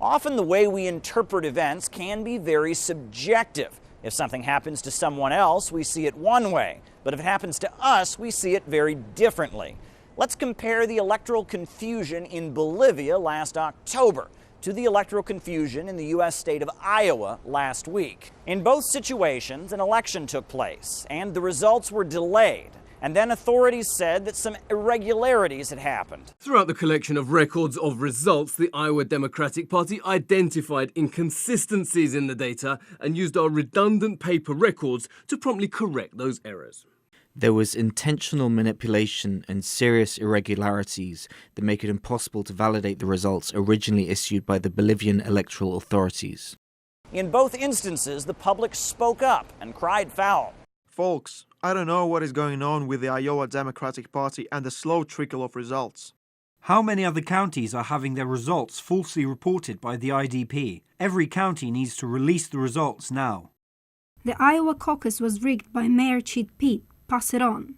Often the way we interpret events can be very subjective. If something happens to someone else, we see it one way, but if it happens to us, we see it very differently. Let's compare the electoral confusion in Bolivia last October to the electoral confusion in the U.S. state of Iowa last week. In both situations, an election took place, and the results were delayed. And then authorities said that some irregularities had happened. Throughout the collection of records of results, the Iowa Democratic Party identified inconsistencies in the data and used our redundant paper records to promptly correct those errors. There was intentional manipulation and serious irregularities that make it impossible to validate the results originally issued by the Bolivian electoral authorities. In both instances, the public spoke up and cried foul. Folks, I don't know what is going on with the Iowa Democratic Party and the slow trickle of results. How many other counties are having their results falsely reported by the IDP? Every county needs to release the results now. The Iowa caucus was rigged by Mayor Cheat Pete. Pass it on.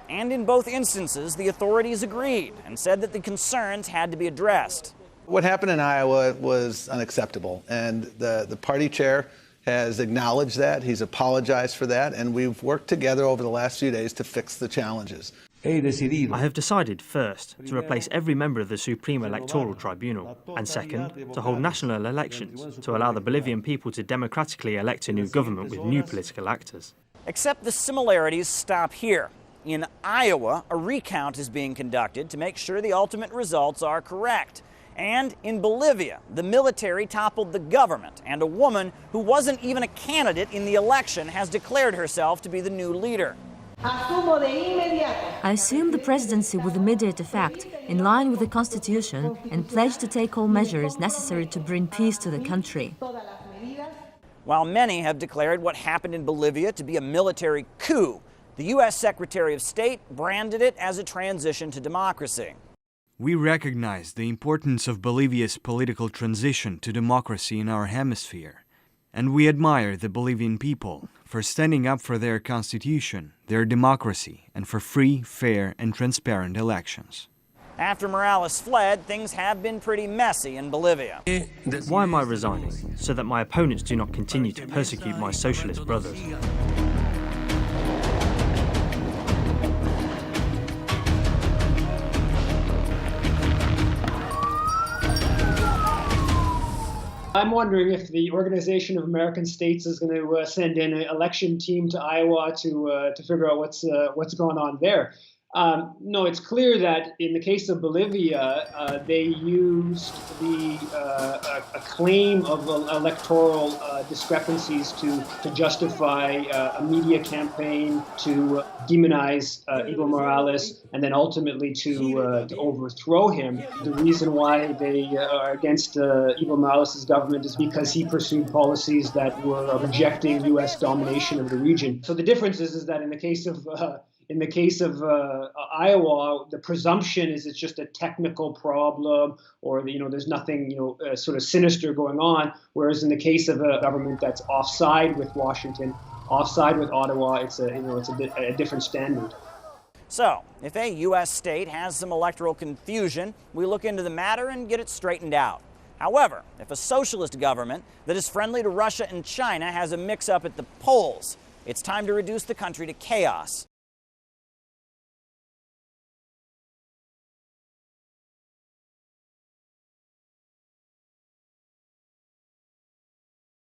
And in both instances, the authorities agreed and said that the concerns had to be addressed. What happened in Iowa was unacceptable, and the party chair has acknowledged that. He's apologized for that, and we've worked together over the last few days to fix the challenges. I have decided, first, to replace every member of the Supreme Electoral Tribunal, and second, to hold national elections to allow the Bolivian people to democratically elect a new government with new political actors. Except the similarities stop here. In Iowa, a recount is being conducted to make sure the ultimate results are correct. And in Bolivia, the military toppled the government, and a woman who wasn't even a candidate in the election has declared herself to be the new leader. I assume the presidency with immediate effect, in line with the Constitution, and pledge to take all measures necessary to bring peace to the country. While many have declared what happened in Bolivia to be a military coup, the U.S. Secretary of State branded it as a transition to democracy. We recognize the importance of Bolivia's political transition to democracy in our hemisphere. And we admire the Bolivian people for standing up for their constitution, their democracy, and for free, fair, and transparent elections. After Morales fled, things have been pretty messy in Bolivia. Why am I resigning? So that my opponents do not continue to persecute my socialist brothers. I'm wondering if the Organization of American States is going to send in an election team to Iowa to figure out what's going on there. No, it's clear that in the case of Bolivia, they used a claim of electoral discrepancies to justify a media campaign to demonize Evo Morales and then ultimately to overthrow him. The reason why they are against Evo Morales' government is because he pursued policies that were rejecting U.S. domination of the region. So the difference is that in the case of Iowa, the presumption is it's just a technical problem, or there's nothing sort of sinister going on. Whereas in the case of a government that's offside with Washington, offside with Ottawa, it's a different standard. So, if a U.S. state has some electoral confusion, we look into the matter and get it straightened out. However, if a socialist government that is friendly to Russia and China has a mix-up at the polls, it's time to reduce the country to chaos.